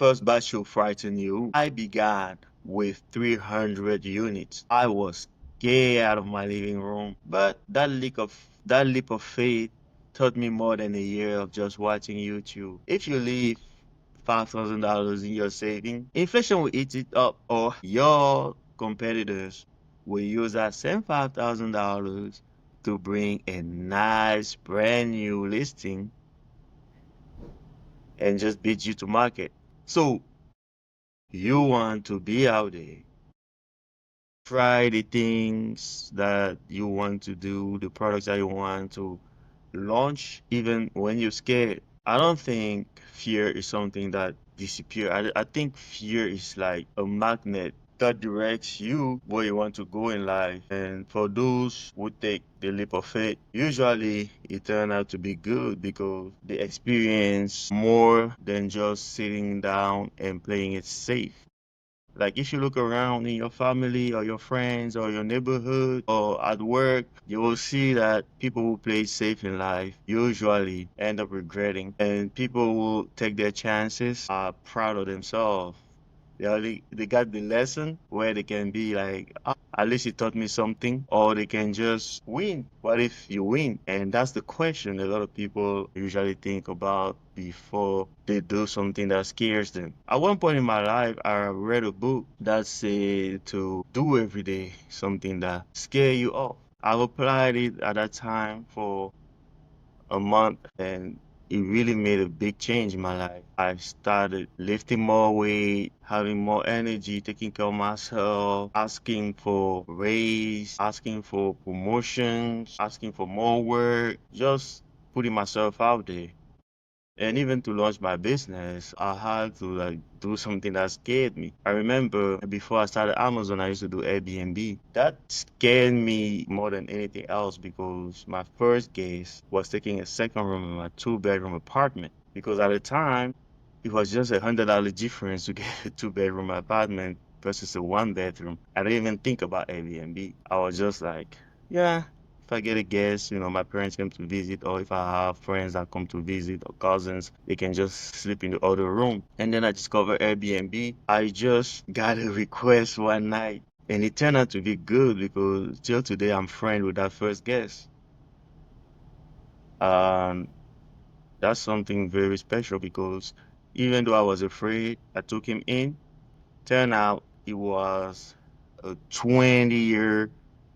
first batch will frighten you. I began with 300 units. I was scared out of my living room, but that leap of faith taught me more than a year of just watching YouTube. If you leave $5,000 in your saving, inflation will eat it up, or your competitors will use that same $5,000 to bring a nice brand new listing and just beat you to market. So you want to be out there, try the things that you want to do, the products that you want to launch, even when you're scared. I don't think fear is something that disappears. I think fear is like a magnet that directs you where you want to go in life. And for those who take the leap of faith, usually it turns out to be good because they experience more than just sitting down and playing it safe. Like if you look around in your family or your friends or your neighborhood or at work, you will see that people who play safe in life usually end up regretting. And people who take their chances are proud of themselves. They got the lesson where they can be like, "Ah, at least it taught me something," or they can just win. What if you win? And that's the question a lot of people usually think about before they do something that scares them. At one point in my life, I read a book that said to do every day something that scare you off. I applied it at that time for a month, and it really made a big change in my life. I started lifting more weight, having more energy, taking care of myself, asking for raise, asking for promotions, asking for more work, just putting myself out there. And even to launch my business, I had to like do something that scared me. I remember before I started Amazon, I used to do Airbnb. That scared me more than anything else because my first guest was taking a second room in my two-bedroom apartment. Because at the time, it was just $100 difference to get a two-bedroom apartment versus a one-bedroom. I didn't even think about Airbnb. I was just like, yeah, if I get a guest, my parents come to visit, or if I have friends that come to visit or cousins, they can just sleep in the other room. And then I discovered Airbnb. I just got a request one night, and it turned out to be good because till today I'm friends with that first guest. Um, that's something very special because even though I was afraid, I took him in. Turned out he was a 20-year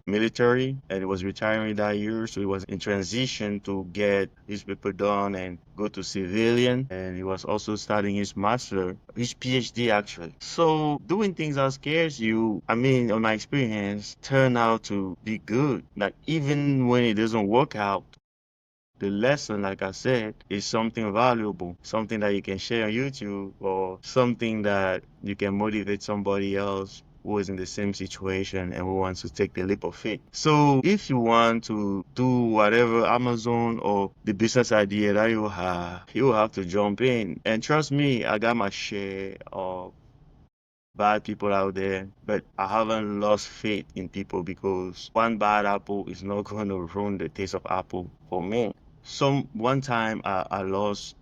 military and he was retiring that year. So he was in transition to get his paper done and go to civilian. And he was also studying his PhD actually. So doing things that scares you, I mean, on my experience, turn out to be good. Like even when it doesn't work out, the lesson, like I said, is something valuable, something that you can share on YouTube or something that you can motivate somebody else who is in the same situation and who wants to take the leap of faith. So if you want to do whatever Amazon or the business idea that you have to jump in. And trust me, I got my share of bad people out there, but I haven't lost faith in people because one bad apple is not going to ruin the taste of apple for me. One time I lost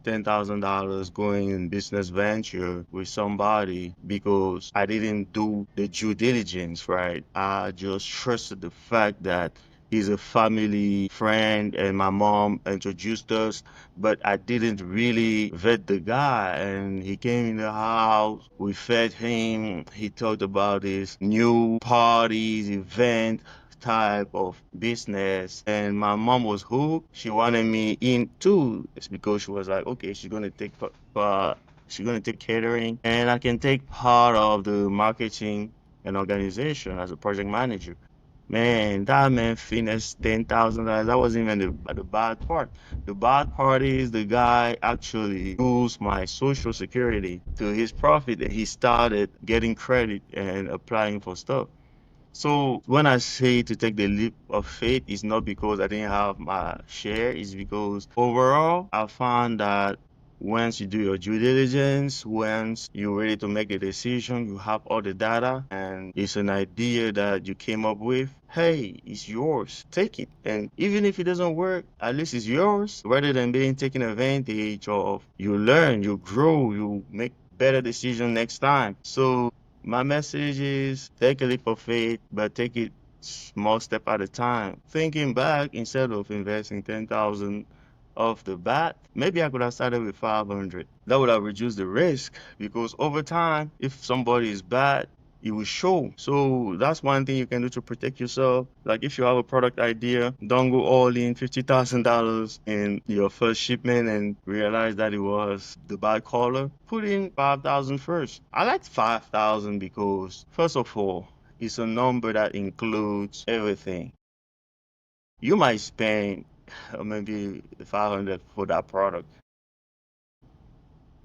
$10,000 going in business venture with somebody because I didn't do the due diligence, right? I just trusted the fact that he's a family friend and my mom introduced us, but I didn't really vet the guy. And he came in the house, we fed him, he talked about his new parties, event type of business, and my mom was hooked. She wanted me in too. It's because she was like, okay, she's gonna take catering and I can take part of the marketing and organization as a project manager. Man, that man finished $10,000. That wasn't even the bad part. The bad part is the guy actually used my social security to his profit and he started getting credit and applying for stuff. So when I say to take the leap of faith, it's not because I didn't have my share, it's because overall I found that Once you do your due diligence, once you're ready to make the decision, you have all the data, and it's an idea that you came up with, hey, it's yours. Take it. And even if it doesn't work, at least it's yours rather than being taken advantage of. You learn, you grow, you make better decision next time. So my message is take a leap of faith, but take it small step at a time. Thinking back, instead of investing 10,000 off the bat, maybe I could have started with 500. That would have reduced the risk because over time, if somebody is bad, it will show. So that's one thing you can do to protect yourself. Like if you have a product idea, don't go all in $50,000 in your first shipment and realize that it was the bad color. Put in 5,000 first. I like 5,000 because first of all, it's a number that includes everything. You might spend maybe 500 for that product.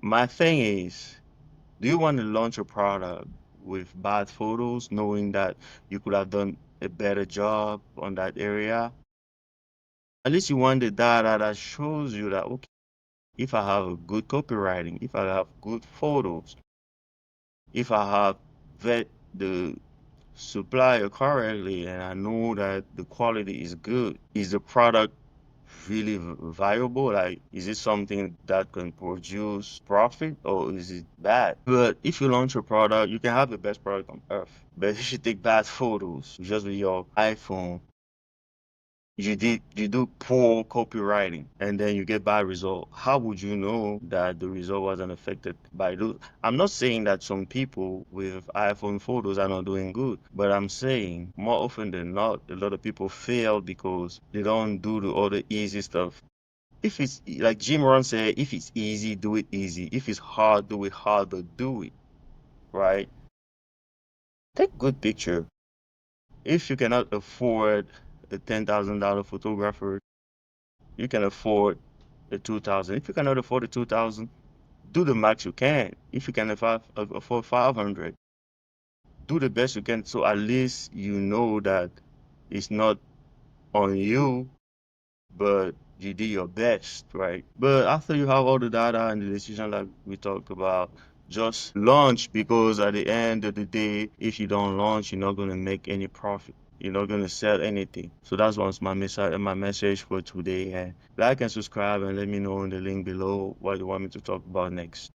My thing is, do you want to launch a product with bad photos, knowing that you could have done a better job on that area? At least you want the data that shows you that, okay, if I have a good copywriting, if I have good photos, if I have vet the supplier correctly and I know that the quality is good, is the product really viable? Like, is it something that can produce profit or is it bad? But if you launch a product, you can have the best product on earth. But if you take bad photos just with your iPhone, you do poor copywriting and then you get bad result. How would you know that the result wasn't affected by those? I'm not saying that some people with iPhone photos are not doing good, but I'm saying more often than not, a lot of people fail because they don't do the other easy stuff. If it's like Jim Rohn said, if it's easy, do it easy. If it's hard, do it hard, but do it, right? Take good picture. If you cannot afford a $10,000 photographer, you can afford a 2,000. If you cannot afford a 2,000, do the max you can. If you can afford 500, do the best you can. So at least you know that it's not on you, but you did your best, right? But after you have all the data and the decision like we talked about, just launch because at the end of the day, if you don't launch, you're not going to make any profit. You're not going to sell anything. So that's what's my message for today. And like and subscribe and let me know in the link below what you want me to talk about next.